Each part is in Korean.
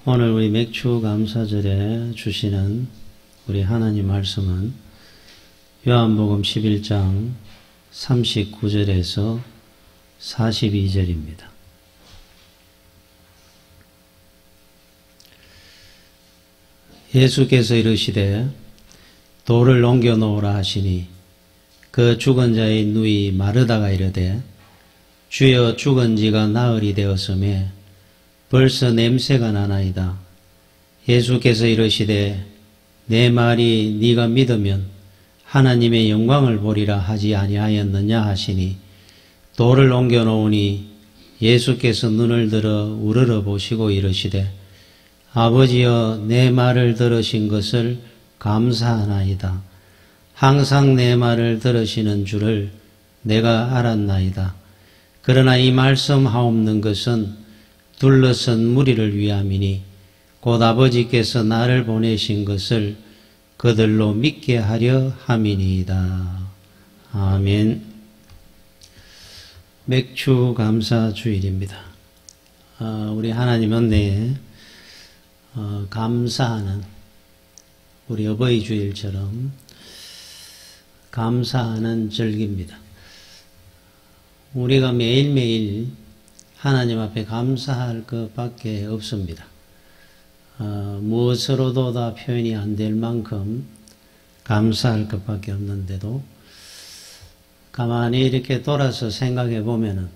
오늘 우리 맥주 감사절에 주시는 우리 하나님 말씀은 요한복음 11장 39절에서 42절입니다. 예수께서 이르시되 돌을 옮겨 놓으라 하시니 그 죽은 자의 누이 마르다가 이르되 주여 죽은 지가 나흘이 되었으매 벌써 냄새가 나나이다. 예수께서 이르시되 내 말이 네가 믿으면 하나님의 영광을 보리라 하지 아니하였느냐 하시니 돌을 옮겨 놓으니 예수께서 눈을 들어 우러러 보시고 이르시되 아버지여 내 말을 들으신 것을 감사하나이다. 항상 내 말을 들으시는 줄을 내가 알았나이다. 그러나 이 말씀 하옵는 것은 둘러선 무리를 위함이니 곧 아버지께서 나를 보내신 것을 그들로 믿게 하려 함이니이다. 아멘. 맥주 감사 주일입니다. 우리 하나님 은혜에 감사하는 우리 어버이 주일처럼 감사하는 절기입니다. 우리가 매일매일 하나님 앞에 감사할 것밖에 없습니다. 무엇으로도 다 표현이 안 될 만큼 감사할 것밖에 없는데도 가만히 이렇게 돌아서 생각해 보면은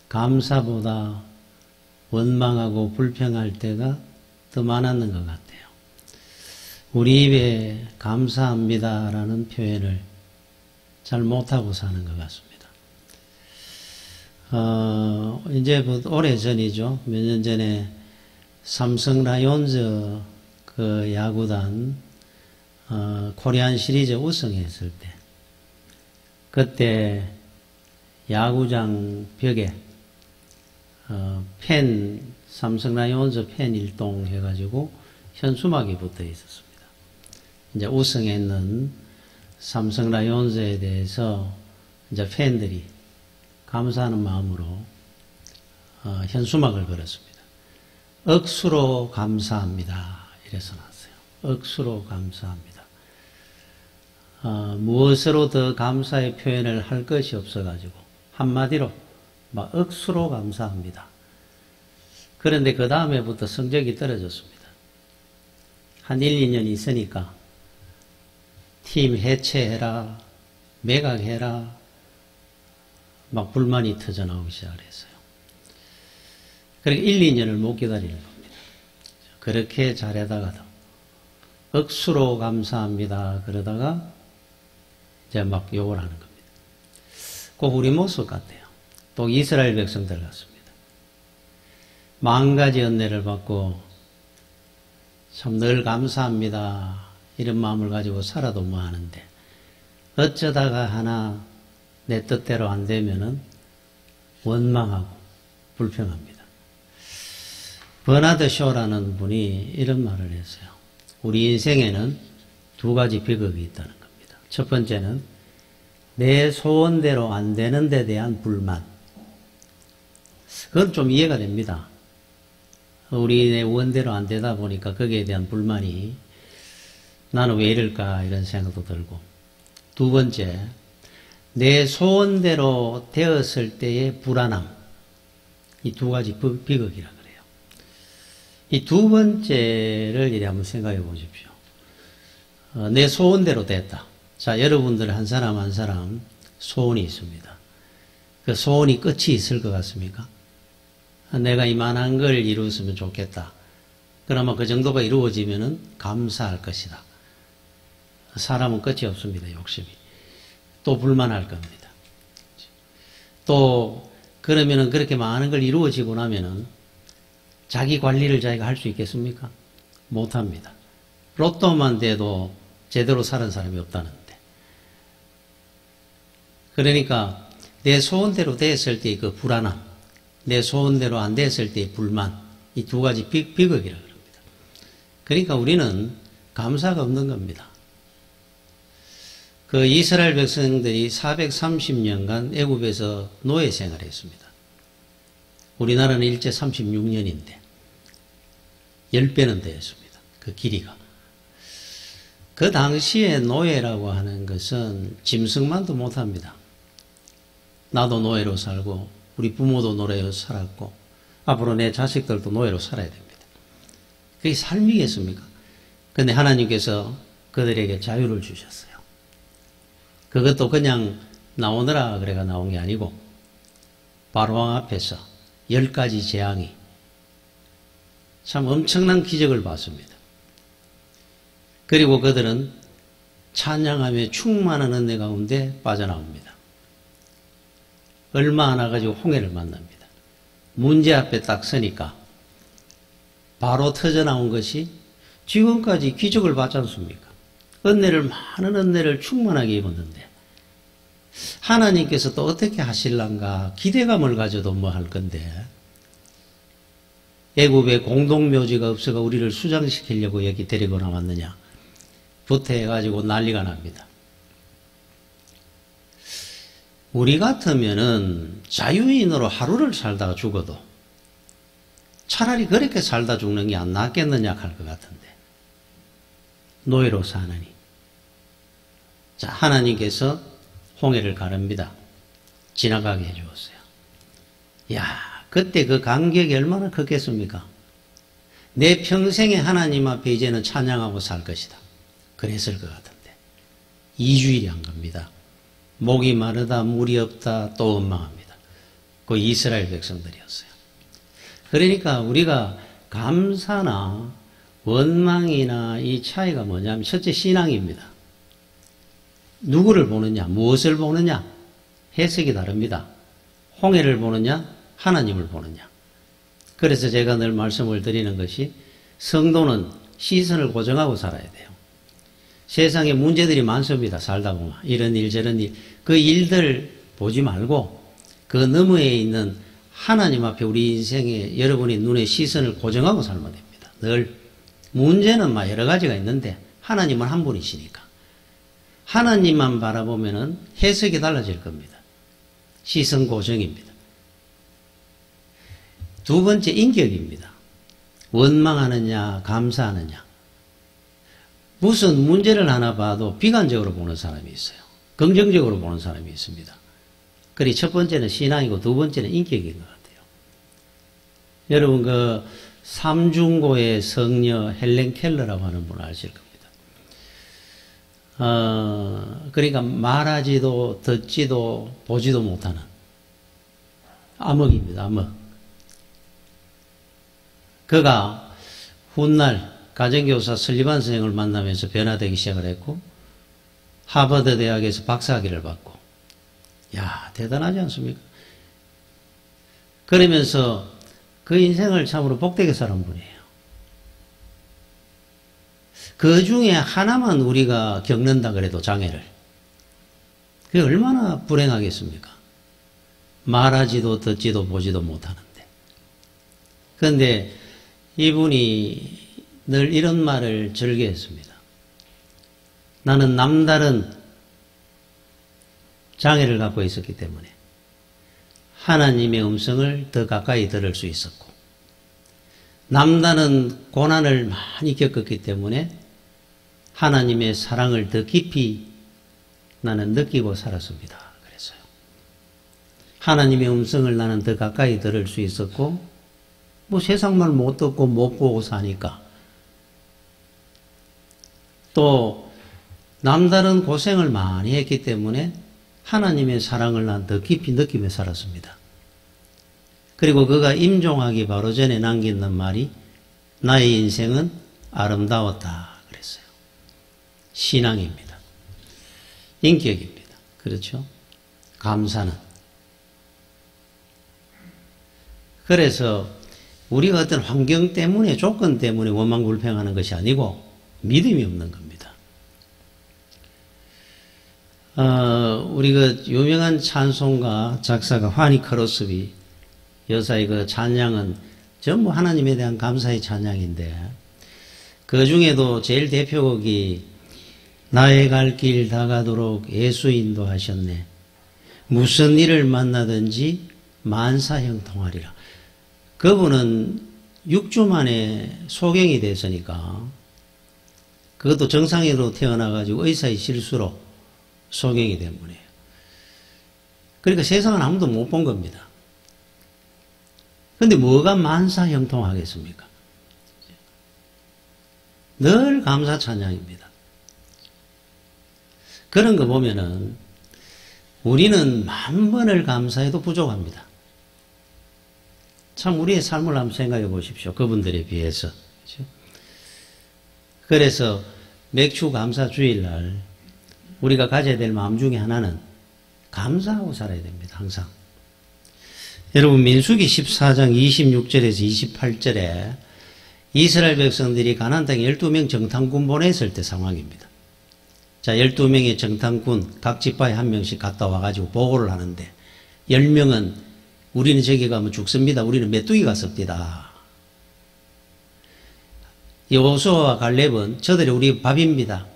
감사보다 원망하고 불평할 때가 더 많았는 것 같아요. 우리 입에 감사합니다라는 표현을 잘 못하고 사는 것 같습니다. 이제 오래전이죠. 몇 년 전에 삼성 라이온즈 그 야구단 코리안 시리즈 우승했을 때 그때 야구장 벽에 삼성 라이온즈 팬 일동 해가지고 현수막이 붙어 있었습니다. 이제 우승했는 삼성 라이온즈에 대해서 이제 팬들이 감사하는 마음으로 현수막을 걸었습니다. 억수로 감사합니다. 이래서 나왔어요. 억수로 감사합니다. 무엇으로 더 감사의 표현을 할 것이 없어가지고 한마디로 막 억수로 감사합니다. 그런데 그 다음에부터 성적이 떨어졌습니다. 한 1, 2년 있으니까 팀 해체해라, 매각해라, 막 불만이 터져나오기 시작을 했어요. 그러니까 1, 2년을 못 기다리는 겁니다. 그렇게 잘하다가도 억수로 감사합니다. 그러다가 이제 막 욕을 하는 겁니다. 꼭 우리 모습 같아요. 또 이스라엘 백성들 같습니다. 만 가지 은혜를 받고 참 늘 감사합니다. 이런 마음을 가지고 살아도 뭐 하는데 어쩌다가 하나 내 뜻대로 안 되면은 원망하고 불평합니다. 버나드 쇼라는 분이 이런 말을 했어요. 우리 인생에는 두 가지 비극이 있다는 겁니다. 첫 번째는 내 소원대로 안 되는 데 대한 불만. 그건 좀 이해가 됩니다. 우리 내 원대로 안 되다 보니까 거기에 대한 불만이 나는 왜 이럴까 이런 생각도 들고, 두 번째 내 소원대로 되었을 때의 불안함. 이 두 가지 비극이라 그래요. 이 두 번째를 이리 한번 생각해 보십시오. 내 소원대로 됐다. 자, 여러분들 한 사람 한 사람 소원이 있습니다. 그 소원이 끝이 있을 것 같습니까? 내가 이만한 걸 이루었으면 좋겠다. 그러면 그 정도가 이루어지면은 감사할 것이다. 사람은 끝이 없습니다. 욕심이. 또 불만할 겁니다. 또 그러면은 그렇게 많은 걸 이루어지고 나면은 자기 관리를 자기가 할 수 있겠습니까? 못합니다. 로또만 돼도 제대로 사는 사람이 없다는데. 그러니까 내 소원대로 됐을 때의 그 불안함, 내 소원대로 안 됐을 때의 불만, 이 두 가지 비극이라고 합니다. 그러니까 우리는 감사가 없는 겁니다. 그 이스라엘 백성들이 430년간 애굽에서 노예 생활을 했습니다. 우리나라는 일제 36년인데 10배는 되었습니다. 그 길이가. 그 당시에 노예라고 하는 것은 짐승만도 못합니다. 나도 노예로 살고 우리 부모도 노예로 살았고 앞으로 내 자식들도 노예로 살아야 됩니다. 그게 삶이겠습니까? 근데 하나님께서 그들에게 자유를 주셨어요. 그것도 그냥 나오느라 그래가 나온 게 아니고 바로왕 앞에서 10가지 재앙이 참 엄청난 기적을 봤습니다. 그리고 그들은 찬양하며 충만한 은혜 가운데 빠져나옵니다. 얼마 안 와가지고 홍해를 만납니다. 문제 앞에 딱 서니까 바로 터져나온 것이 지금까지 기적을 봤지 않습니까? 많은 은혜를 충만하게 입었는데 하나님께서 또 어떻게 하실란가 기대감을 가져도 뭐 할 건데 애굽에 공동묘지가 없어가 우리를 수장시키려고 여기 데리고 나왔느냐 부태해가지고 난리가 납니다. 우리 같으면은 자유인으로 하루를 살다가 죽어도 차라리 그렇게 살다 죽는 게 안 낫겠느냐 할 것 같은데 노예로 사느니 자 하나님께서 홍해를 가릅니다. 지나가게 해주었어요. 야 그때 그 간격이 얼마나 컸겠습니까? 내 평생에 하나님 앞에 이제는 찬양하고 살 것이다. 그랬을 것 같은데 2주일이 한 겁니다. 목이 마르다 물이 없다 또 원망합니다. 그 이스라엘 백성들이었어요. 그러니까 우리가 감사나 원망이나 이 차이가 뭐냐면 첫째 신앙입니다. 누구를 보느냐 무엇을 보느냐 해석이 다릅니다. 홍해를 보느냐 하나님을 보느냐. 그래서 제가 늘 말씀을 드리는 것이 성도는 시선을 고정하고 살아야 돼요. 세상에 문제들이 많습니다. 살다 보면 이런 일 저런 일 그 일들 보지 말고 그 너머에 있는 하나님 앞에 우리 인생에 여러분이 눈에 시선을 고정하고 살면 됩니다. 늘 문제는 막 여러 가지가 있는데 하나님은 한 분이시니까 하나님만 바라보면은 해석이 달라질 겁니다. 시선 고정입니다. 두 번째 인격입니다. 원망하느냐 감사하느냐. 무슨 문제를 하나 봐도 비관적으로 보는 사람이 있어요. 긍정적으로 보는 사람이 있습니다. 그리 첫 번째는 신앙이고 두 번째는 인격인 것 같아요. 여러분 그 삼중고의 성녀 헬렌 켈러라고 하는 분을 아실 겁니다. 그러니까 말하지도 듣지도 보지도 못하는 암흑입니다. 암흑. 그가 훗날 가정교사 설리반 선생을 만나면서 변화되기 시작을 했고 하버드 대학에서 박사학위를 받고 야 대단하지 않습니까? 그러면서 그 인생을 참으로 복되게 살은 분이에요. 그 중에 하나만 우리가 겪는다 그래도 장애를 그게 얼마나 불행하겠습니까? 말하지도 듣지도 보지도 못하는데 그런데 이분이 늘 이런 말을 즐겨했습니다. 나는 남다른 장애를 갖고 있었기 때문에 하나님의 음성을 더 가까이 들을 수 있었고 남다른 고난을 많이 겪었기 때문에 하나님의 사랑을 더 깊이 나는 느끼고 살았습니다. 그래서요. 하나님의 음성을 나는 더 가까이 들을 수 있었고 뭐 세상 말 못 듣고 못 보고 사니까 또 남다른 고생을 많이 했기 때문에 하나님의 사랑을 난 더 깊이 느끼며 살았습니다. 그리고 그가 임종하기 바로 전에 남기는 말이 나의 인생은 아름다웠다 그랬어요. 신앙입니다. 인격입니다. 그렇죠? 감사는. 그래서 우리가 어떤 환경 때문에 조건 때문에 원망불평하는 것이 아니고 믿음이 없는 겁니다. 우리 그 유명한 찬송가 작사가 화니 크로스비 여사의 그 찬양은 전부 하나님에 대한 감사의 찬양인데 그 중에도 제일 대표곡이 나의 갈 길 다가도록 예수 인도하셨네. 무슨 일을 만나든지 만사형통하리라. 그분은 6주 만에 소경이 됐으니까 그것도 정상인으로 태어나가지고 의사의 실수로 소경이 된 분이에요. 그러니까 세상은 아무도 못 본 겁니다. 근데 뭐가 만사형통하겠습니까? 늘 감사 찬양입니다. 그런 거 보면은 우리는 10,000번을 감사해도 부족합니다. 참 우리의 삶을 한번 생각해 보십시오. 그분들에 비해서. 그렇죠? 그래서 맥주 감사 주일날 우리가 가져야 될 마음 중에 하나는 감사하고 살아야 됩니다. 항상. 여러분 민수기 14장 26절에서 28절에 이스라엘 백성들이 가나안 땅에 12명 정탐군 보냈을 때 상황입니다. 자, 12명의 정탐군 각 지파에 한 명씩 갔다 와가지고 보고를 하는데 10명은 우리는 저기 가면 죽습니다. 우리는 메뚜기 갔습니다. 여호수아와 갈렙은 저들이 우리 밥입니다.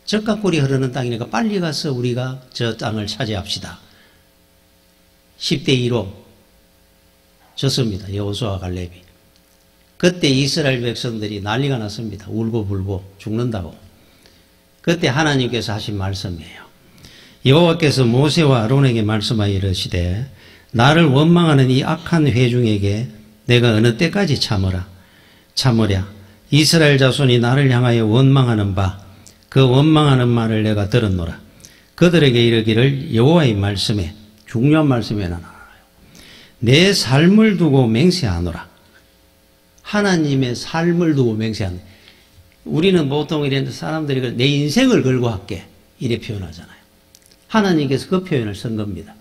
젖과 꿀이 흐르는 땅이니까 빨리 가서 우리가 저 땅을 차지합시다. 10대 2로 졌습니다. 여호수아와 갈렙이. 그때 이스라엘 백성들이 난리가 났습니다. 울고 불고 죽는다고. 그때 하나님께서 하신 말씀이에요. 여호와께서 모세와 아론에게 말씀하여 이르시되 나를 원망하는 이 악한 회중에게 내가 어느 때까지 참으랴. 이스라엘 자손이 나를 향하여 원망하는 바 그 원망하는 말을 내가 들었노라. 그들에게 이르기를 여호와의 말씀에 중요한 말씀에 나눠요. 내 삶을 두고 맹세하노라. 하나님의 삶을 두고 맹세하노라. 우리는 보통 이런 사람들이 내 인생을 걸고 할게 이래 표현하잖아요. 하나님께서 그 표현을 쓴 겁니다.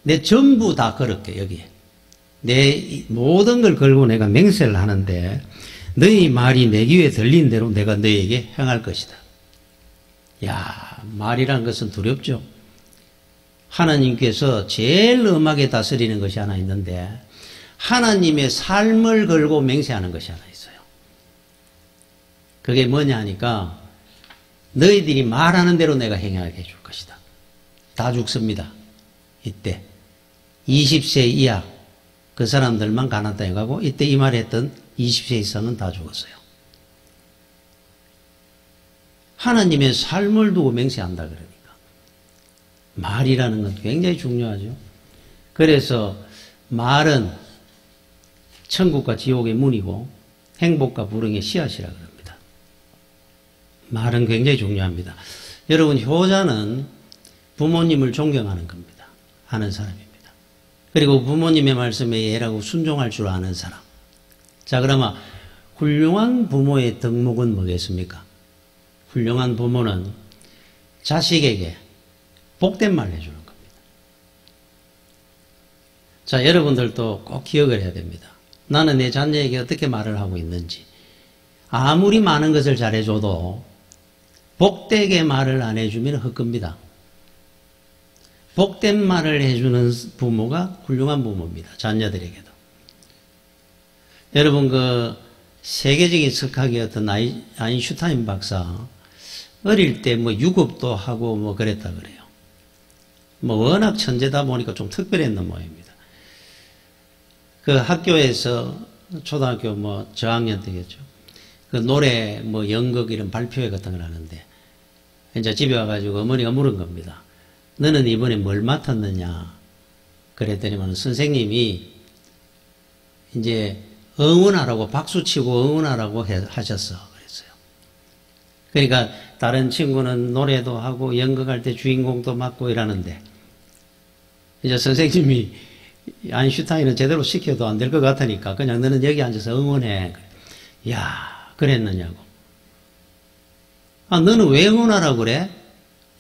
내 전부 다 걸을게 여기에. 내 모든 걸 걸고 내가 맹세를 하는데 너희 말이 내 귀에 들린 대로 내가 너희에게 행할 것이다. 야, 말이라는 것은 두렵죠. 하나님께서 제일 엄하게 다스리는 것이 하나 있는데 하나님의 삶을 걸고 맹세하는 것이 하나 있어요. 그게 뭐냐 하니까 너희들이 말하는 대로 내가 행하게 해줄 것이다. 다 죽습니다. 이때 20세 이하 그 사람들만 가나안 땅에 가고 이때 이 말했던 20세 이상은 다 죽었어요. 하나님의 삶을 두고 맹세한다 그러니까 말이라는 건 굉장히 중요하죠. 그래서 말은 천국과 지옥의 문이고 행복과 불행의 씨앗이라 그럽니다. 말은 굉장히 중요합니다. 여러분 효자는 부모님을 존경하는 겁니다. 하는 사람입니다. 그리고 부모님의 말씀에 예라고 순종할 줄 아는 사람. 자, 그러면 훌륭한 부모의 덕목은 뭐겠습니까? 훌륭한 부모는 자식에게 복된 말 해주는 겁니다. 자, 여러분들도 꼭 기억을 해야 됩니다. 나는 내 자녀에게 어떻게 말을 하고 있는지. 아무리 많은 것을 잘해줘도 복되게 말을 안 해주면 헛겁니다. 복된 말을 해주는 부모가 훌륭한 부모입니다. 자녀들에게도. 여러분 그 세계적인 석학이었던 아인슈타인 박사 어릴 때 뭐 유급도 하고 뭐 그랬다 그래요. 뭐 워낙 천재다 보니까 좀 특별했는 모양입니다. 그 학교에서 초등학교 뭐 저학년 때겠죠. 그 노래 뭐 연극 이런 발표회 같은 걸 하는데 이제 집에 와가지고 어머니가 물은 겁니다. 너는 이번에 뭘 맡았느냐? 그랬더니만 선생님이 이제 응원하라고 박수치고 응원하라고 하셨어. 그랬어요. 그러니까 다른 친구는 노래도 하고 연극할 때 주인공도 맡고 이러는데 이제 선생님이 아인슈타인은 제대로 시켜도 안 될 것 같으니까 그냥 너는 여기 앉아서 응원해. 야, 그랬느냐고. 아, 너는 왜 응원하라고 그래?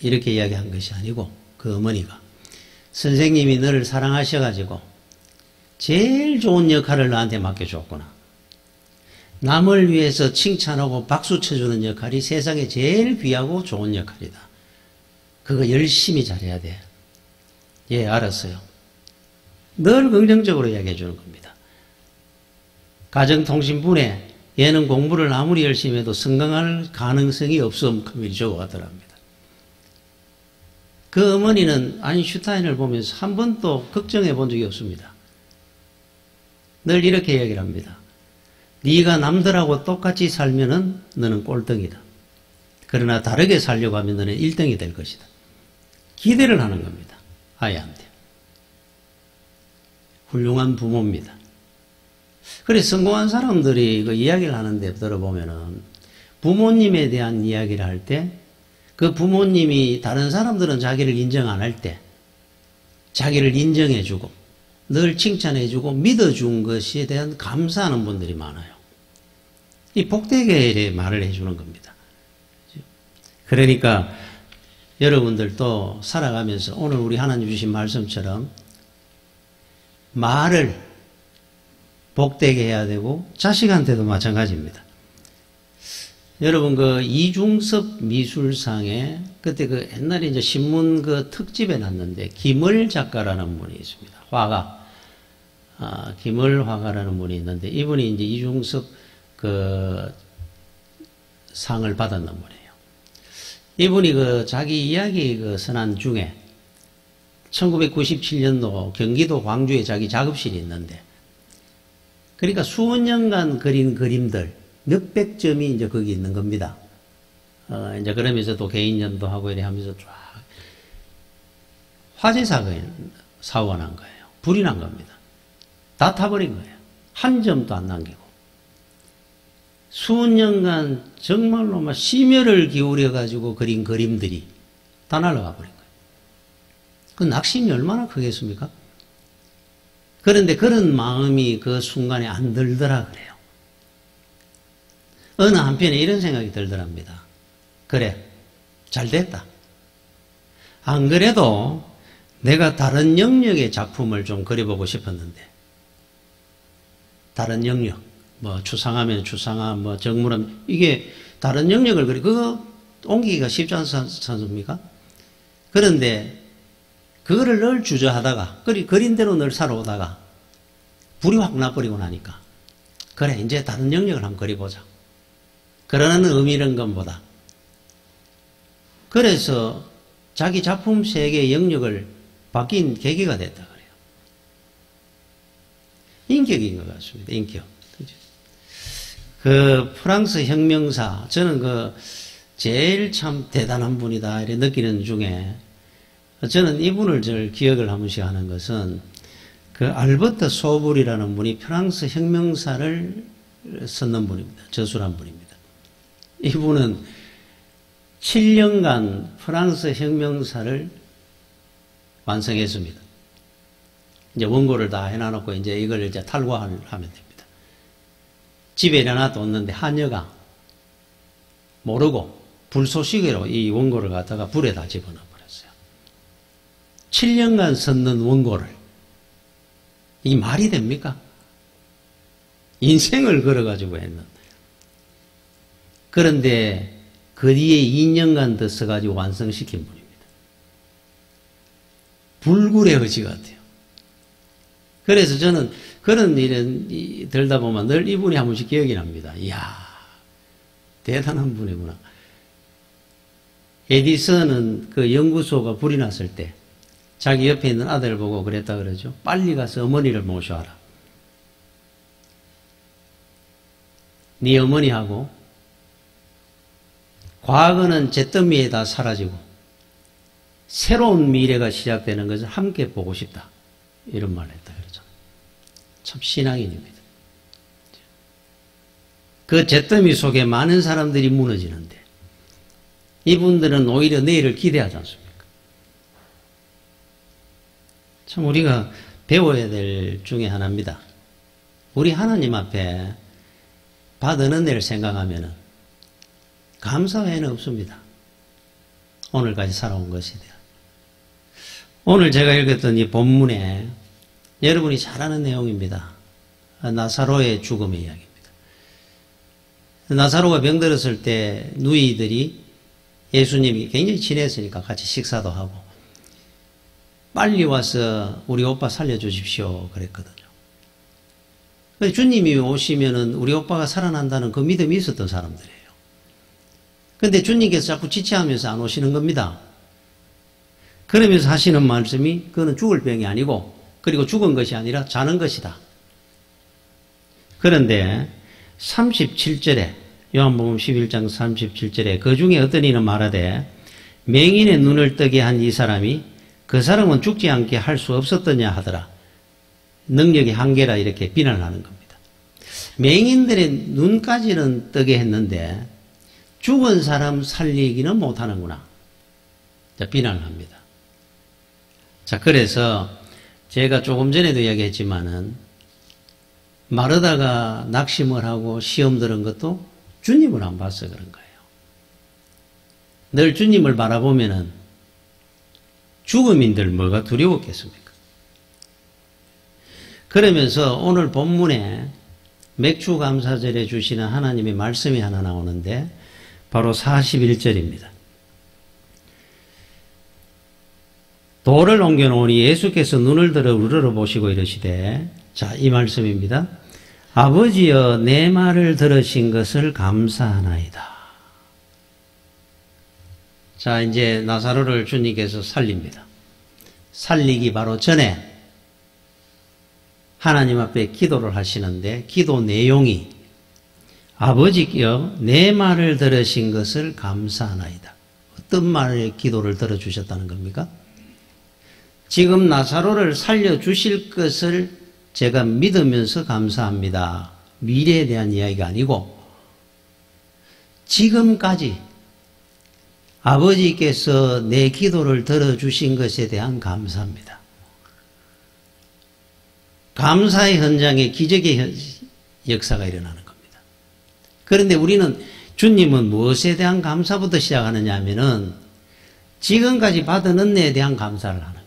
이렇게 이야기한 것이 아니고 그 어머니가 선생님이 너를 사랑하셔가지고 제일 좋은 역할을 나한테 맡겨줬구나. 남을 위해서 칭찬하고 박수 쳐주는 역할이 세상에 제일 귀하고 좋은 역할이다. 그거 열심히 잘해야 돼. 예, 알았어요. 늘 긍정적으로 이야기해 주는 겁니다. 가정통신분에 얘는 공부를 아무리 열심히 해도 성공할 가능성이 없음 그러고 하더랍니다. 그 어머니는 아인슈타인을 보면서 한 번도 걱정해 본 적이 없습니다. 늘 이렇게 이야기를 합니다. 네가 남들하고 똑같이 살면은 너는 꼴등이다. 그러나 다르게 살려고 하면 너는 1등이 될 것이다. 기대를 하는 겁니다. 아이한테. 훌륭한 부모입니다. 그래서 성공한 사람들이 그 이야기를 하는데 들어보면은 부모님에 대한 이야기를 할 때 그 부모님이 다른 사람들은 자기를 인정 안 할 때 자기를 인정해주고 늘 칭찬해주고 믿어준 것에 대한 감사하는 분들이 많아요. 이 복되게 말을 해주는 겁니다. 그러니까 여러분들도 살아가면서 오늘 우리 하나님 주신 말씀처럼 말을 복되게 해야 되고 자식한테도 마찬가지입니다. 여러분 그 이중섭 미술상에 그때 그 옛날에 이제 신문 그 특집에 났는데 김을 작가라는 분이 있습니다. 화가 김을 화가라는 분이 있는데 이분이 이제 이중섭 그 상을 받았는 분이에요. 이분이 그 자기 이야기 그 선안 중에 1997년도 경기도 광주에 자기 작업실이 있는데 그러니까 수십 년간 그린 그림들 몇백 점이 이제 거기 있는 겁니다. 이제 그러면서 또 개인전도 하고 이래 하면서 쫙 화재 사고가 난 거예요. 불이 난 겁니다. 다 타버린 거예요. 한 점도 안 남기고. 수십 년간 정말로 막 심혈을 기울여 가지고 그린 그림들이 다 날아가 버린 거예요. 그 낙심이 얼마나 크겠습니까? 그런데 그런 마음이 그 순간에 안 들더라 그래요. 어느 한편에 이런 생각이 들더랍니다. 그래, 잘 됐다. 안 그래도 내가 다른 영역의 작품을 좀 그려보고 싶었는데 다른 영역, 뭐 추상하면 추상화, 뭐 정물하면 이게 다른 영역을 그거 옮기기가 쉽지 않습니까? 그런데 그거를 늘 주저하다가 그린 대로 늘 살아오다가 불이 확 나버리고 나니까 그래 이제 다른 영역을 한번 그려보자. 그러는 의미는 것보다 그래서 자기 작품 세계의 영역을 바뀐 계기가 됐다 그래요. 인격인 것 같습니다. 인격. 그 프랑스 혁명사 저는 그 제일 참 대단한 분이다 이렇게 느끼는 중에 저는 이분을 늘 기억을 한 번씩 하는 것은 그 알버트 소불이라는 분이 프랑스 혁명사를 썼는 분입니다. 저술한 분입니다. 이분은 7년간 프랑스 혁명사를 완성했습니다. 이제 원고를 다 해놔놓고 이제 이걸 이제 탈고하면 됩니다. 집에 내놔뒀는데 하녀가 모르고 불쏘시개로 이 원고를 갖다가 불에다 집어넣어 버렸어요. 7년간 썼는 원고를 이 말이 됩니까? 인생을 걸어가지고 했는데 그런데 그 뒤에 2년간 더 써가지고 완성시킨 분입니다. 불굴의 의지 같아요. 그래서 저는 그런 일은 들다 보면 늘 이분이 한 번씩 기억이 납니다. 이야, 대단한 분이구나. 에디슨은 그 연구소가 불이 났을 때 자기 옆에 있는 아들 보고 그랬다 그러죠. 빨리 가서 어머니를 모셔와라. 네 어머니하고 과거는 잿더미에 다 사라지고 새로운 미래가 시작되는 것을 함께 보고 싶다. 이런 말을 했다 그러죠. 참 신앙인입니다. 그 잿더미 속에 많은 사람들이 무너지는데 이분들은 오히려 내일을 기대하지 않습니까? 참 우리가 배워야 될 중에 하나입니다. 우리 하나님 앞에 받은 은혜를 생각하면 감사 외에는 없습니다. 오늘까지 살아온 것에 대한. 오늘 제가 읽었던 이 본문에 여러분이 잘 아는 내용입니다. 나사로의 죽음의 이야기입니다. 나사로가 병들었을 때 누이들이 예수님이 굉장히 친했으니까 같이 식사도 하고 빨리 와서 우리 오빠 살려주십시오 그랬거든요. 주님이 오시면은 우리 오빠가 살아난다는 그 믿음이 있었던 사람들이에요. 그런데 주님께서 자꾸 지체하면서 안 오시는 겁니다. 그러면서 하시는 말씀이 그거는 죽을 병이 아니고 그리고 죽은 것이 아니라 자는 것이다. 그런데 37절에 요한복음 11장 37절에 그 중에 어떤 이는 말하되 맹인의 눈을 뜨게 한 이 사람이 그 사람은 죽지 않게 할 수 없었더냐 하더라. 능력의 한계라 이렇게 비난하는 겁니다. 맹인들의 눈까지는 뜨게 했는데 죽은 사람 살리기는 못하는구나. 자, 비난을 합니다. 자, 그래서 제가 조금 전에도 이야기했지만은 마르다가 낙심을 하고 시험 들은 것도 주님을 안 봐서 그런 거예요. 늘 주님을 바라보면은 죽음인들 뭐가 두려웠겠습니까? 그러면서 오늘 본문에 맥주감사절에 주시는 하나님의 말씀이 하나 나오는데 바로 41절입니다. 돌을 옮겨놓으니 예수께서 눈을 들어 우러러보시고 이러시되, 자, 이 말씀입니다. 아버지여 내 말을 들으신 것을 감사하나이다. 자, 이제 나사로를 주님께서 살립니다. 살리기 바로 전에 하나님 앞에 기도를 하시는데 기도 내용이 아버지여 내 말을 들으신 것을 감사하나이다. 어떤 말의 기도를 들어주셨다는 겁니까? 지금 나사로를 살려주실 것을 제가 믿으면서 감사합니다. 미래에 대한 이야기가 아니고 지금까지 아버지께서 내 기도를 들어주신 것에 대한 감사합니다. 감사의 현장에 기적의 역사가 일어나는 겁니다. 그런데 우리는 주님은 무엇에 대한 감사부터 시작하느냐 하면은 지금까지 받은 은혜에 대한 감사를 하는 거예요.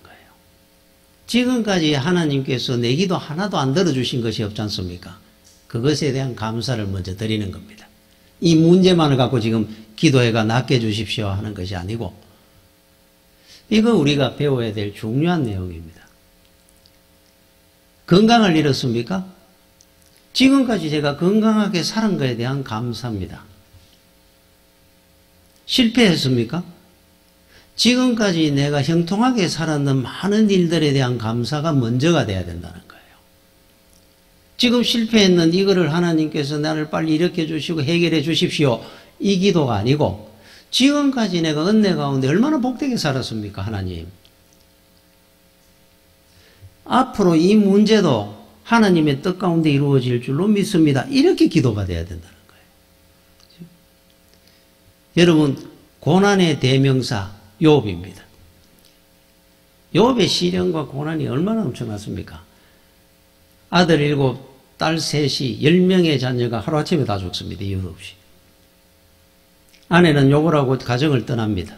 지금까지 하나님께서 내 기도 하나도 안 들어주신 것이 없지 않습니까? 그것에 대한 감사를 먼저 드리는 겁니다. 이 문제만을 갖고 지금 기도해가 낫게 해주십시오 하는 것이 아니고 이거 우리가 배워야 될 중요한 내용입니다. 건강을 잃었습니까? 지금까지 제가 건강하게 살은 것에 대한 감사입니다. 실패했습니까? 지금까지 내가 형통하게 살았는 많은 일들에 대한 감사가 먼저가 돼야 된다는 거예요. 지금 실패했는 이거를 하나님께서 나를 빨리 일으켜 주시고 해결해 주십시오. 이 기도가 아니고 지금까지 내가 은혜 가운데 얼마나 복되게 살았습니까? 하나님. 앞으로 이 문제도 하나님의 뜻 가운데 이루어질 줄로 믿습니다. 이렇게 기도가 돼야 된다는 거예요. 여러분, 고난의 대명사 욥입니다. 욥의 시련과 고난이 얼마나 엄청났습니까? 아들 7, 딸 3이 10명의 자녀가 하루아침에 다 죽습니다. 이유 없이. 아내는 욕을 하고 가정을 떠납니다.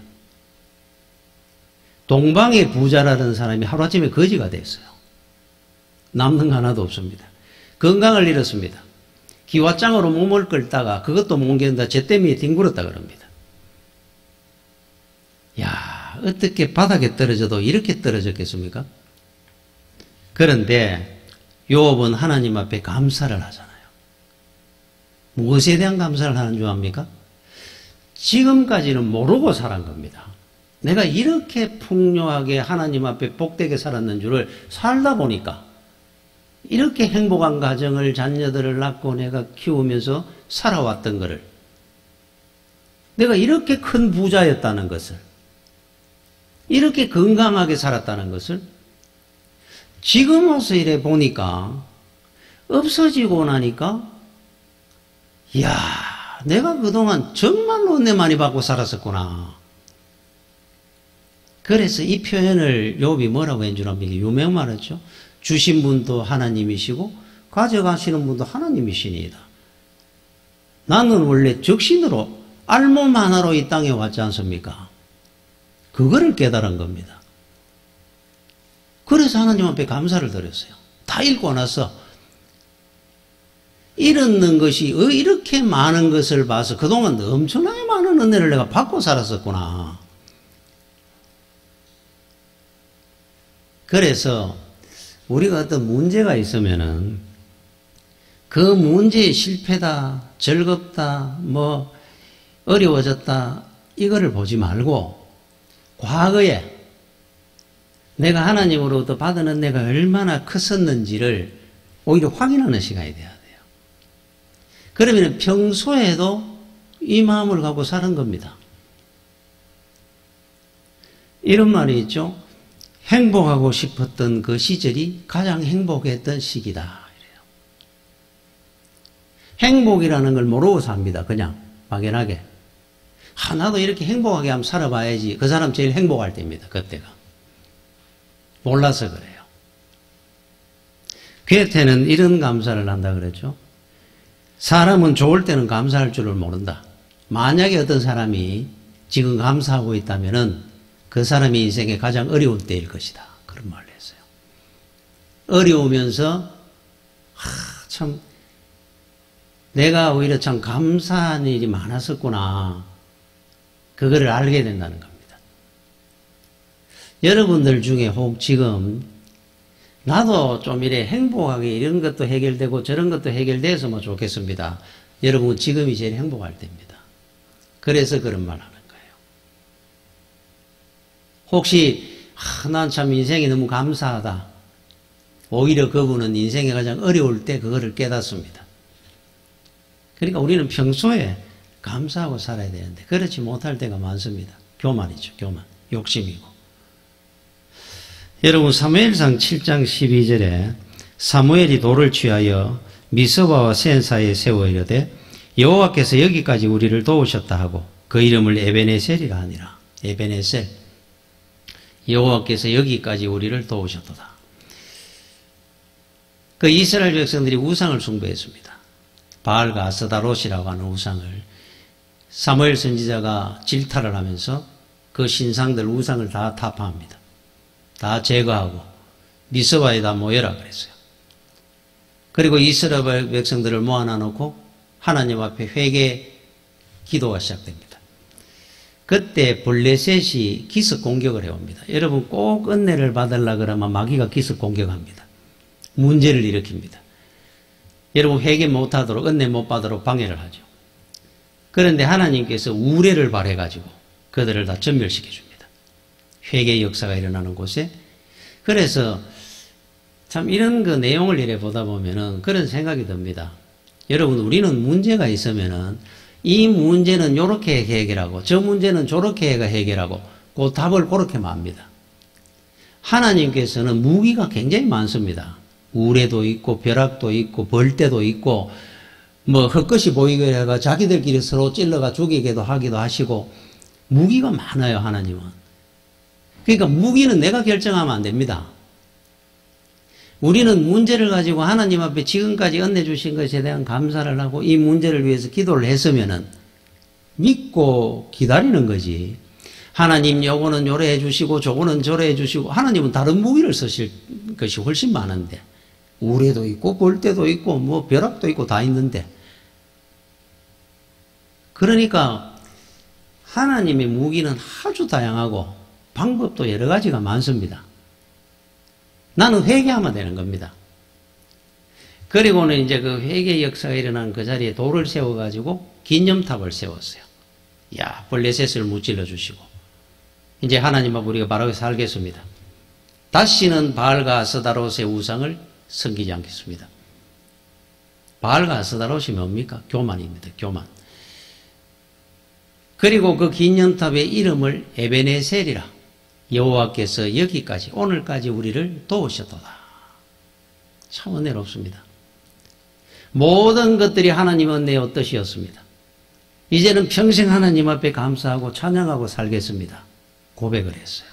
동방의 부자라는 사람이 하루아침에 거지가 됐어요. 남는 거 하나도 없습니다. 건강을 잃었습니다. 기와장으로 몸을 끌다가 그것도 못 견딘다. 제 때문에 뒹굴었다 그럽니다. 야, 어떻게 바닥에 떨어져도 이렇게 떨어졌겠습니까? 그런데 욥은 하나님 앞에 감사를 하잖아요. 무엇에 대한 감사를 하는 줄 압니까? 지금까지는 모르고 살은 겁니다. 내가 이렇게 풍요하게 하나님 앞에 복되게 살았는 줄을 살다 보니까 이렇게 행복한 가정을 자녀들을 낳고 내가 키우면서 살아왔던 것을 내가 이렇게 큰 부자였다는 것을 이렇게 건강하게 살았다는 것을 지금 와서 이래 보니까 없어지고 나니까 이야 내가 그동안 정말로 은혜 많이 받고 살았었구나. 그래서 이 표현을 욥이 뭐라고 한 줄 압니까? 유명 말했죠. 주신 분도 하나님이시고 가져가시는 분도 하나님이시니이다. 나는 원래 적신으로 알몸 하나로 이 땅에 왔지 않습니까? 그거를 깨달은 겁니다. 그래서 하나님 앞에 감사를 드렸어요. 다 읽고 나서 잃었는 것이 이렇게 많은 것을 봐서 그동안 엄청나게 많은 은혜를 내가 받고 살았었구나. 그래서 우리가 어떤 문제가 있으면은 그 문제의 실패다, 즐겁다, 뭐 어려워졌다 이거를 보지 말고 과거에 내가 하나님으로부터 받은 은혜가 얼마나 컸었는지를 오히려 확인하는 시간이 돼야 돼요. 그러면 평소에도 이 마음을 갖고 사는 겁니다. 이런 말이 있죠. 행복하고 싶었던 그 시절이 가장 행복했던 시기다. 이래요. 행복이라는 걸 모르고 삽니다. 그냥 막연하게. 나도 이렇게 행복하게 한번 살아봐야지. 그 사람 제일 행복할 때입니다. 그때가. 몰라서 그래요. 괴테는 이런 감사를 한다 그랬죠. 사람은 좋을 때는 감사할 줄을 모른다. 만약에 어떤 사람이 지금 감사하고 있다면은 그 사람이 인생에 가장 어려울 때일 것이다. 그런 말을 했어요. 어려우면서 참 내가 오히려 참 감사한 일이 많았었구나. 그거를 알게 된다는 겁니다. 여러분들 중에 혹 지금 나도 좀 이래 행복하게 이런 것도 해결되고 저런 것도 해결돼서 뭐 좋겠습니다. 여러분 지금이 제일 행복할 때입니다. 그래서 그런 말 하는 거예요. 혹시 난 참 인생이 너무 감사하다. 오히려 그분은 인생에 가장 어려울 때 그거를 깨닫습니다. 그러니까 우리는 평소에 감사하고 살아야 되는데 그렇지 못할 때가 많습니다. 교만이죠. 교만. 욕심이고. 여러분 사무엘상 7장 12절에 사무엘이 돌을 취하여 미스바와 센 사이에 세워 이르되 여호와께서 여기까지 우리를 도우셨다 하고 그 이름을 에베네셀이라 하니라. 에베네셀. 여호와께서 여기까지 우리를 도우셨도다. 그 이스라엘 백성들이 우상을 숭배했습니다. 바알과 아스다롯이라고 하는 우상을 사무엘 선지자가 질타를 하면서 그 신상들 우상을 다 타파합니다. 다 제거하고 미스바에 다 모여라 그랬어요. 그리고 이스라엘 백성들을 모아놔 놓고 하나님 앞에 회개 기도가 시작됩니다. 그때 블레셋이 기습 공격을 해옵니다. 여러분 꼭 은혜를 받으려고 그러면 마귀가 기습 공격합니다. 문제를 일으킵니다. 여러분 회개 못하도록 은혜 못 받도록 방해를 하죠. 그런데 하나님께서 우레를 발해가지고 그들을 다 전멸시켜 줍니다. 회개의 역사가 일어나는 곳에. 그래서 참 이런 그 내용을 이래 보다 보면은 그런 생각이 듭니다. 여러분 우리는 문제가 있으면은 이 문제는 요렇게 해결하고 저 문제는 저렇게 해결하고 그 답을 그렇게 맙니다. 하나님께서는 무기가 굉장히 많습니다. 우레도 있고 벼락도 있고 벌떼도 있고 뭐 헛것이 보이게 해가 자기들끼리 서로 찔러가 죽이기도 하기도 하시고 무기가 많아요. 하나님은. 그러니까 무기는 내가 결정하면 안 됩니다. 우리는 문제를 가지고 하나님 앞에 지금까지 은혜 주신 것에 대한 감사를 하고 이 문제를 위해서 기도를 했으면은 믿고 기다리는 거지. 하나님 요거는 요래 해주시고 저거는 저래 해주시고 하나님은 다른 무기를 쓰실 것이 훨씬 많은데 우레도 있고 벌떼도 있고 뭐 벼락도 있고 다 있는데 그러니까 하나님의 무기는 아주 다양하고 방법도 여러 가지가 많습니다. 나는 회개하면 되는 겁니다. 그리고는 이제 그 회개 역사가 일어난 그 자리에 돌을 세워가지고 기념탑을 세웠어요. 야, 블레셋을 무찔러 주시고 이제 하나님 앞 우리가 바르게 살겠습니다. 다시는 바알과 아스다롯의 우상을 섬기지 않겠습니다. 바알과 아스다롯이 뭡니까? 교만입니다. 교만. 그리고 그 기념탑의 이름을 에베네셀이라. 여호와께서 여기까지 오늘까지 우리를 도우셨도다. 참 은혜롭습니다. 모든 것들이 하나님 은혜의 뜻이었습니다. 이제는 평생 하나님 앞에 감사하고 찬양하고 살겠습니다. 고백을 했어요.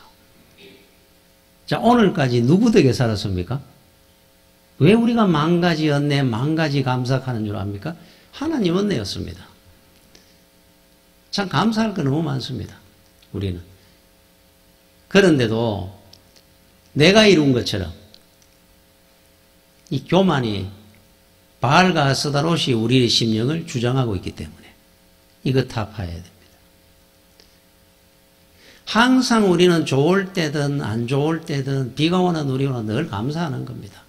자, 오늘까지 누구 덕에 살았습니까? 왜 우리가 만 가지 은혜, 만 가지 감사하는 줄 압니까? 하나님 은혜였습니다. 참 감사할 거 너무 많습니다. 우리는. 그런데도 내가 이룬 것처럼 이 교만이 바알과 아스다롯이 우리의 심령을 주장하고 있기 때문에 이거 타파해야 됩니다. 항상 우리는 좋을 때든 안 좋을 때든 비가 오나 눈이 오나 늘 감사하는 겁니다.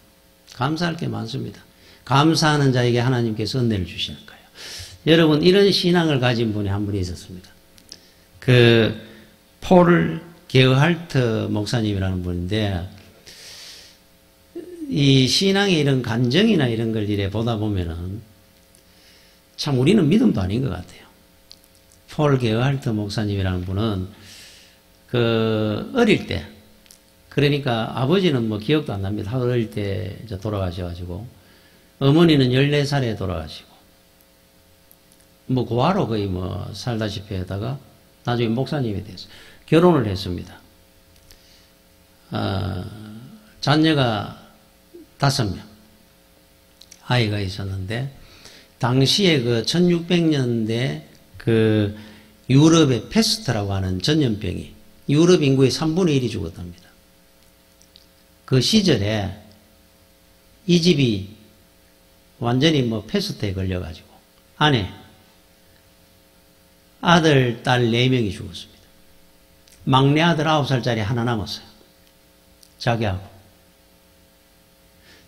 감사할 게 많습니다. 감사하는 자에게 하나님께서 은혜를 주시는 거예요. 여러분 이런 신앙을 가진 분이 한 분이 있었습니다. 그 폴 게어할트 목사님이라는 분인데 이 신앙의 이런 간증이나 이런 걸 이래 보다 보면은 참 우리는 믿음도 아닌 것 같아요. 폴 게어할트 목사님이라는 분은 어릴 때, 그러니까 아버지는 뭐 기억도 안 납니다. 어릴 때 이제 돌아가셔가지고, 어머니는 14살에 돌아가시고, 뭐 고아로 거의 뭐 살다시피 하다가 나중에 목사님이 됐어요. 결혼을 했습니다. 자녀가 5명, 아이가 있었는데, 당시에 1600년대 유럽의 페스트라고 하는 전염병이 유럽 인구의 3분의 1이 죽었답니다. 그 시절에 이 집이 완전히 뭐 페스트에 걸려가지고 아내, 아들, 딸 4명이 죽었습니다. 막내 아들 9살짜리 하나 남았어요. 자기하고.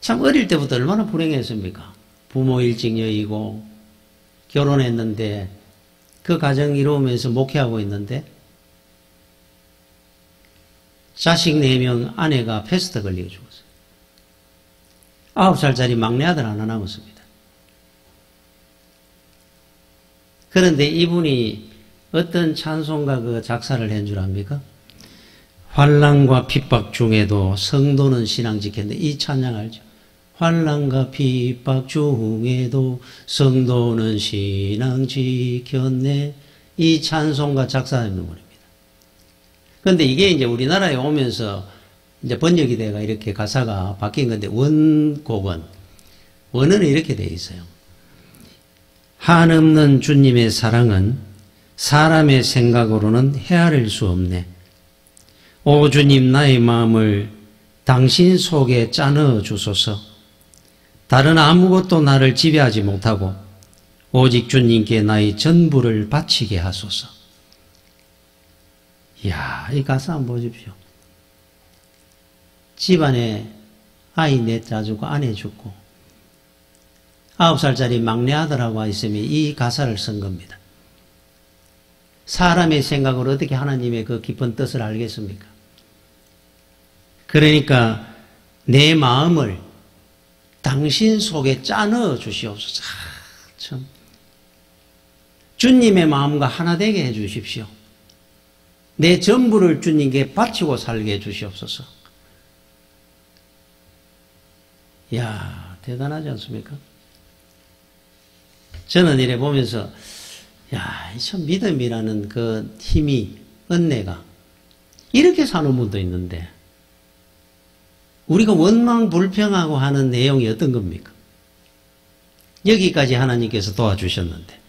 참 어릴 때부터 얼마나 불행했습니까? 부모 일찍 여의고 결혼했는데 그 가정 이루면서 목회하고 있는데 자식 4명 아내가 페스트 걸리고 죽었어요. 9살짜리 막내 아들 하나 남았습니다. 그런데 이분이 어떤 찬송가 그 작사를 한 줄 압니까? 환난과 핍박 중에도 성도는 신앙 지켰는데, 이 찬양 알죠? 환난과 핍박 중에도 성도는 신앙 지켰네. 이 찬송가 작사했는 분입니다. 그런데 이게 이제 우리나라에 오면서 이제 번역이 돼가 이렇게 가사가 바뀐 건데, 원은 이렇게 돼 있어요. 한없는 주님의 사랑은 사람의 생각으로는 헤아릴 수 없네. 오 주님, 나의 마음을 당신 속에 짜넣어 주소서. 다른 아무것도 나를 지배하지 못하고 오직 주님께 나의 전부를 바치게 하소서. 이야, 이 가사 한번 보십시오. 집안에 아이 넷 죽고 아내 죽고 9살짜리 막내 아들하고 있으면 이 가사를 쓴 겁니다. 사람의 생각으로 어떻게 하나님의 그 깊은 뜻을 알겠습니까? 그러니까 내 마음을 당신 속에 짜넣어 주시옵소서. 참. 주님의 마음과 하나 되게 해 주십시오. 내 전부를 주님께 바치고 살게 해 주시옵소서. 이야, 대단하지 않습니까? 저는 이래 보면서, 야, 참 믿음이라는 그 힘이, 은혜가, 이렇게 사는 분도 있는데, 우리가 원망 불평하고 하는 내용이 어떤 겁니까? 여기까지 하나님께서 도와주셨는데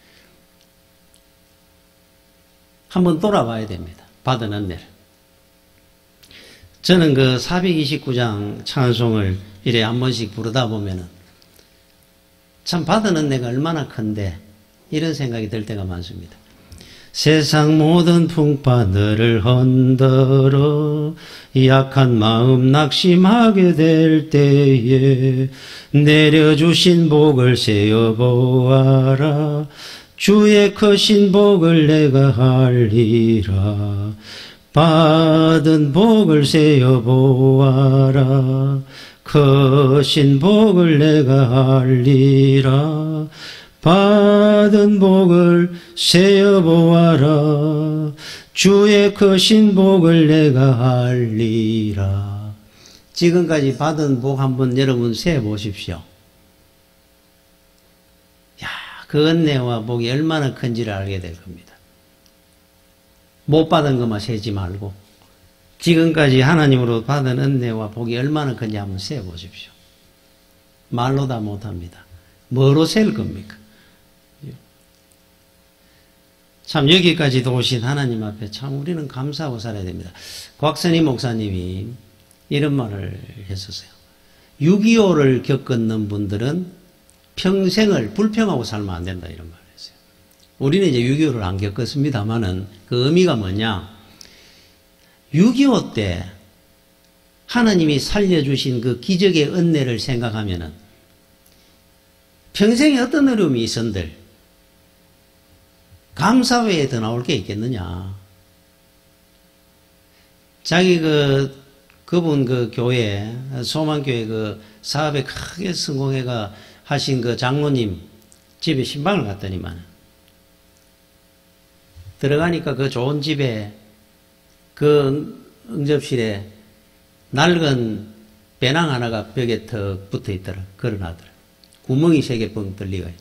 한번 돌아봐야 됩니다. 받은 은혜를. 저는 그 429장 찬송을 이래 한 번씩 부르다 보면은 참 받은 은혜가 얼마나 큰데 이런 생각이 들 때가 많습니다. 세상 모든 풍파들을 흔들어 약한 마음 낙심하게 될 때에 내려주신 복을 세어보아라. 주의 크신 복을 내가 알리라. 받은 복을 세어보아라. 크신 복을 내가 알리라. 받은 복을 세어보아라. 주의 크신 복을 내가 알리라. 지금까지 받은 복 한번 여러분 세어보십시오. 야, 그 은혜와 복이 얼마나 큰지를 알게 될 겁니다. 못 받은 것만 세지 말고 지금까지 하나님으로 받은 은혜와 복이 얼마나 큰지 한번 세어보십시오. 말로 다 못합니다. 뭐로 셀 겁니까? 참 여기까지도 오신 하나님 앞에 참 우리는 감사하고 살아야 됩니다. 곽선희 목사님이 이런 말을 했었어요. 6.25를 겪었는 분들은 평생을 불평하고 살면 안 된다, 이런 말을 했어요. 우리는 이제 6.25를 안 겪었습니다만은 그 의미가 뭐냐? 6.25 때 하나님이 살려주신 그 기적의 은혜를 생각하면은 평생에 어떤 어려움이 있었는들 감사 외에 더 나올 게 있겠느냐. 자기 그분 그 교회, 소망교회 그 사업에 크게 성공해가 하신 그 장로님, 집에 신방을 갔더니만 들어가니까 그 좋은 집에 그 응접실에 낡은 배낭 하나가 벽에 턱 붙어 있더라. 걸어놔더라. 구멍이 3개 뻥 뚫리가 있어.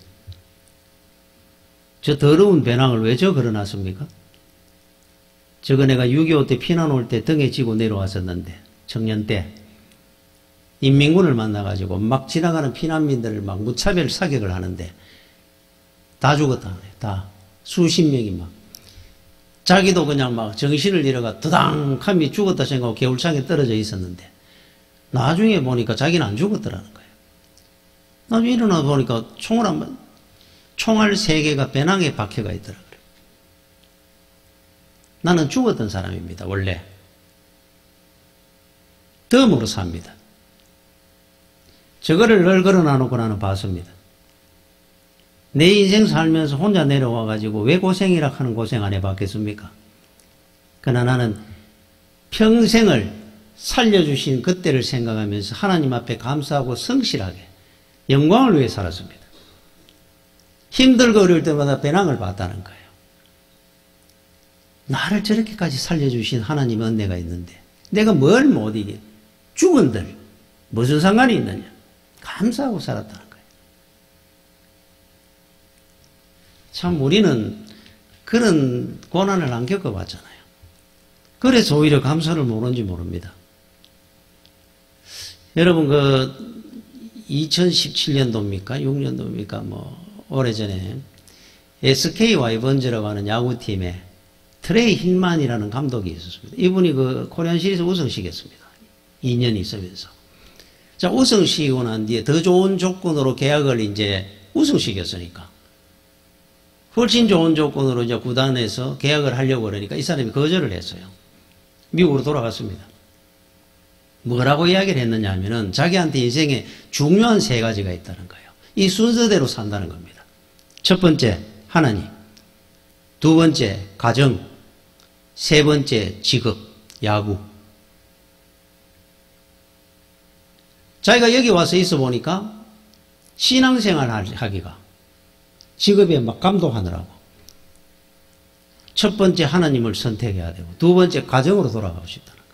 저 더러운 배낭을 왜 저 걸어놨습니까? 저거 내가 6.25 때 피난 올 때 등에 지고 내려왔었는데, 청년 때 인민군을 만나가지고 막 지나가는 피난민들을 막 무차별 사격을 하는데 다 죽었다. 다 수십 명이 막 자기도 그냥 막 정신을 잃어가 드당함이 죽었다 생각하고 개울창에 떨어져 있었는데 나중에 보니까 자기는 안 죽었더라는 거예요. 나중에 일어나 보니까 총알 3개가 배낭에 박혀가 있더라고요. 나는 죽었던 사람입니다. 원래 덤으로 삽니다. 저거를 늘 걸어놔놓고 나는 봤습니다. 내 인생 살면서 혼자 내려와가지고 왜 고생이라 하는 고생 안 해봤겠습니까? 그러나 나는 평생을 살려주신 그때를 생각하면서 하나님 앞에 감사하고 성실하게 영광을 위해 살았습니다. 힘들고 어려울 때마다 배낭을 봤다는 거예요. 나를 저렇게까지 살려주신 하나님의 은혜가 있는데 내가 뭘 못 이겨? 죽은들 무슨 상관이 있느냐? 감사하고 살았다는 거예요. 참 우리는 그런 고난을 안 겪어봤잖아요. 그래서 오히려 감사를 모르는지 모릅니다. 여러분 2017년도입니까? 6년도입니까? 오래전에 SK 와이번즈라고 하는 야구팀에 트레이 힐만이라는 감독이 있었습니다. 이분이 코리안 시리즈 우승시켰습니다. 2년 있으면서. 자, 우승시키고 난 뒤에 더 좋은 조건으로 계약을 이제 우승시켰으니까. 훨씬 좋은 조건으로 이제 구단에서 계약을 하려고 그러니까 이 사람이 거절을 했어요. 미국으로 돌아갔습니다. 뭐라고 이야기를 했느냐 하면은 자기한테 인생에 중요한 3가지가 있다는 거예요. 이 순서대로 산다는 겁니다. 첫 번째, 하나님. 두 번째, 가정. 세 번째, 직업, 야구. 자기가 여기 와서 있어 보니까 신앙생활 하기가 직업에 막 감독하느라고 첫 번째 하나님을 선택해야 되고 두 번째 가정으로 돌아가고 싶다는 거예요.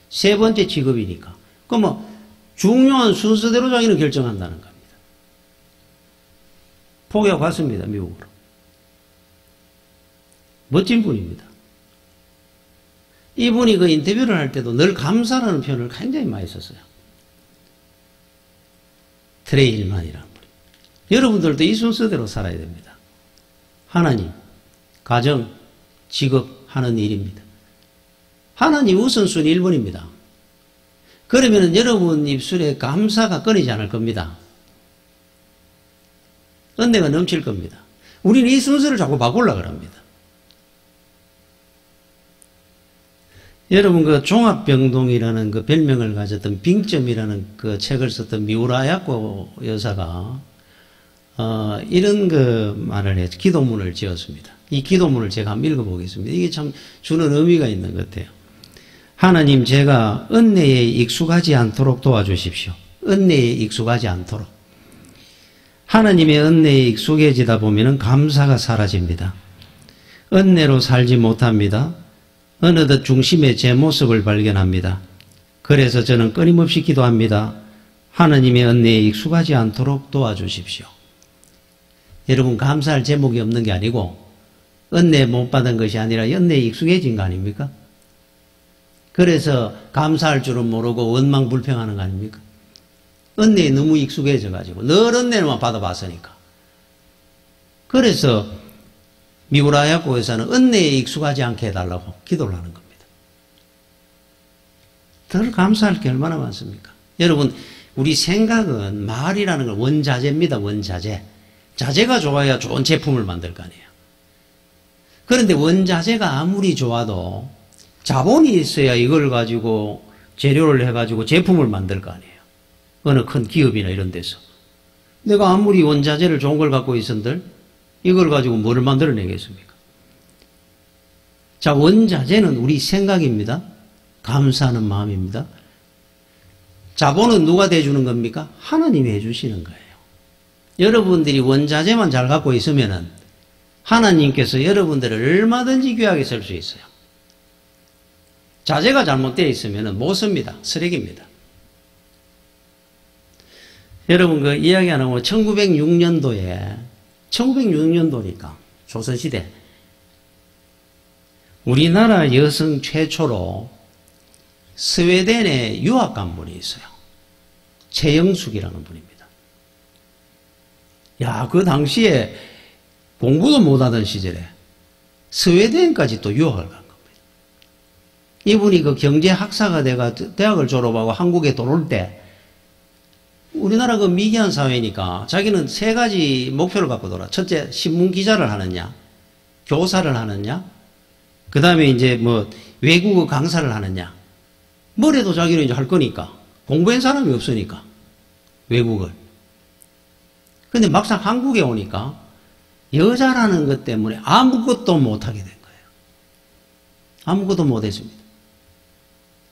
세 번째 직업이니까 그럼 중요한 순서대로 자기는 결정한다는 겁니다. 포기하고 갔습니다. 미국으로. 멋진 분입니다. 이분이 그 인터뷰를 할 때도 늘 감사라는 표현을 굉장히 많이 썼어요. 트레이 힐만이라는 분. 여러분들도 이 순서대로 살아야 됩니다. 하나님, 가정, 직업 하는 일입니다. 하나님 우선순위 1번입니다. 그러면 여러분 입술에 감사가 끊이지 않을 겁니다. 은혜가 넘칠 겁니다. 우리는 이 순서를 자꾸 바꾸려고 합니다. 여러분 종합병동이라는 그 별명을 가졌던 빙점이라는 그 책을 썼던 미우라 야코 여사가 이런 말을 해서 기도문을 지었습니다. 이 기도문을 제가 한번 읽어보겠습니다. 이게 참 주는 의미가 있는 것 같아요. 하나님, 제가 은혜에 익숙하지 않도록 도와주십시오. 은혜에 익숙하지 않도록. 하나님의 은혜에 익숙해지다 보면 감사가 사라집니다. 은혜로 살지 못합니다. 어느덧 중심에 제 모습을 발견합니다. 그래서 저는 끊임없이 기도합니다. 하나님의 은혜에 익숙하지 않도록 도와주십시오. 여러분, 감사할 제목이 없는 게 아니고 은혜 못 받은 것이 아니라 은혜에 익숙해진 거 아닙니까? 그래서 감사할 줄은 모르고 원망불평하는 거 아닙니까? 은혜에 너무 익숙해져가지고 늘 은혜만 받아봤으니까. 그래서 미우라 야코 여사는 은혜에 익숙하지 않게 해달라고 기도를 하는 겁니다. 덜 감사할 게 얼마나 많습니까? 여러분, 우리 생각은 말이라는 건 원자재입니다. 원자재. 자재가 좋아야 좋은 제품을 만들 거 아니에요. 그런데 원자재가 아무리 좋아도 자본이 있어야 이걸 가지고 재료를 해가지고 제품을 만들 거 아니에요. 어느 큰 기업이나 이런 데서. 내가 아무리 원자재를 좋은 걸 갖고 있은들 이걸 가지고 뭐를 만들어내겠습니까? 자, 원자재는 우리 생각입니다. 감사하는 마음입니다. 자본은 누가 대주는 겁니까? 하나님이 해주시는 거예요. 여러분들이 원자재만 잘 갖고 있으면은 하나님께서 여러분들을 얼마든지 귀하게 쓸 수 있어요. 자재가 잘못되어 있으면은 못 씁니다. 쓰레기입니다. 여러분 그 이야기 안 하고 1906년도니까 조선시대 우리나라 여성 최초로 스웨덴에 유학 간 분이 있어요. 최영숙이라는 분입니다. 야, 그 당시에 공부도 못하던 시절에 스웨덴까지 또 유학을 간 겁니다. 이분이 그 경제학사가 돼가 대학을 졸업하고 한국에 들어올 때 우리나라 그 미개한 사회니까 자기는 세 가지 목표를 갖고 돌아. 첫째, 신문 기자를 하느냐, 교사를 하느냐, 그 다음에 이제 뭐 외국어 강사를 하느냐. 뭐래도 자기는 이제 할 거니까. 공부한 사람이 없으니까. 외국을. 근데 막상 한국에 오니까 여자라는 것 때문에 아무것도 못하게 된 거예요. 아무것도 못했습니다.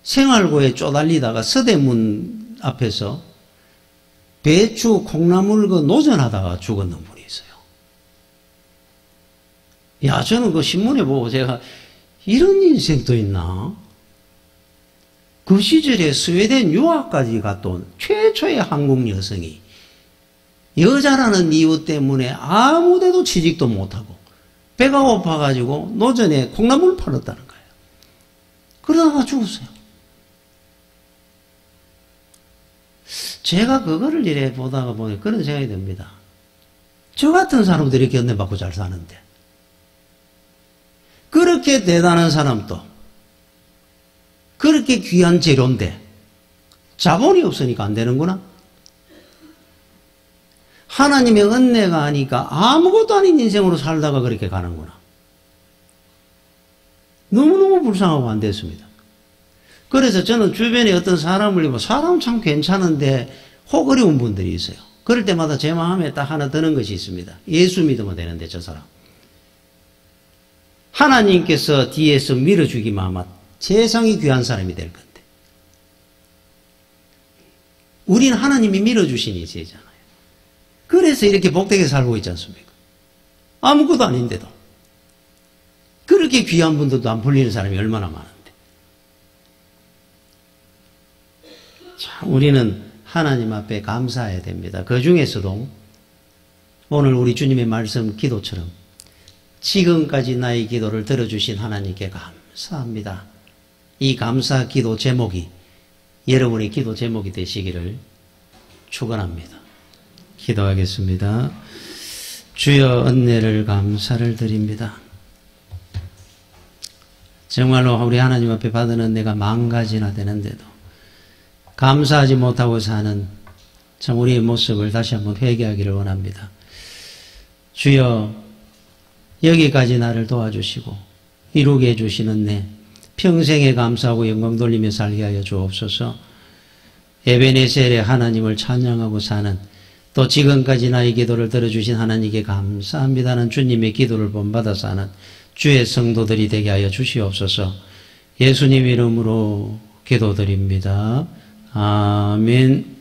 생활고에 쪼달리다가 서대문 앞에서 배추, 콩나물 그 노전하다가 죽었는 분이 있어요. 야, 저는 그 신문에 보고 제가 이런 인생도 있나? 그 시절에 스웨덴 유학까지 갔던 최초의 한국 여성이 여자라는 이유 때문에 아무데도 취직도 못하고 배가 고파가지고 노전에 콩나물 팔았다는 거예요. 그러다가 죽었어요. 제가 그거를 이래 보다가 보니 그런 생각이 듭니다. 저 같은 사람들이 견뎌받고 잘 사는데 그렇게 대단한 사람도 그렇게 귀한 재료인데 자본이 없으니까 안 되는구나. 하나님의 은혜가 아니까 아무것도 아닌 인생으로 살다가 그렇게 가는구나. 너무너무 불쌍하고 안 됐습니다. 그래서 저는 주변에 어떤 사람을 보면 사람 참 괜찮은데 혹 어려운 분들이 있어요. 그럴 때마다 제 마음에 딱 하나 드는 것이 있습니다. 예수 믿으면 되는데 저 사람. 하나님께서 뒤에서 밀어주기만 하면 세상이 귀한 사람이 될 건데. 우리는 하나님이 밀어주신 인생이잖아요. 그래서 이렇게 복되게 살고 있지 않습니까? 아무것도 아닌데도. 그렇게 귀한 분들도 안 풀리는 사람이 얼마나 많은데. 자, 우리는 하나님 앞에 감사해야 됩니다. 그 중에서도 오늘 우리 주님의 말씀 기도처럼 지금까지 나의 기도를 들어주신 하나님께 감사합니다. 이 감사 기도 제목이 여러분의 기도 제목이 되시기를 축원합니다. 기도하겠습니다. 주여 은혜를 감사를 드립니다. 정말로 우리 하나님 앞에 받은 은혜가 10,000가지나 되는데도 감사하지 못하고 사는 참 우리의 모습을 다시 한번 회개하기를 원합니다. 주여 여기까지 나를 도와주시고 이루게 해주신 은혜 평생에 감사하고 영광 돌리며 살게 하여 주옵소서. 에베네셀의 하나님을 찬양하고 사는 또 지금까지 나의 기도를 들어주신 하나님께 감사합니다는 주님의 기도를 본받아 사는 주의 성도들이 되게 하여 주시옵소서. 예수님 이름으로 기도드립니다. 아멘.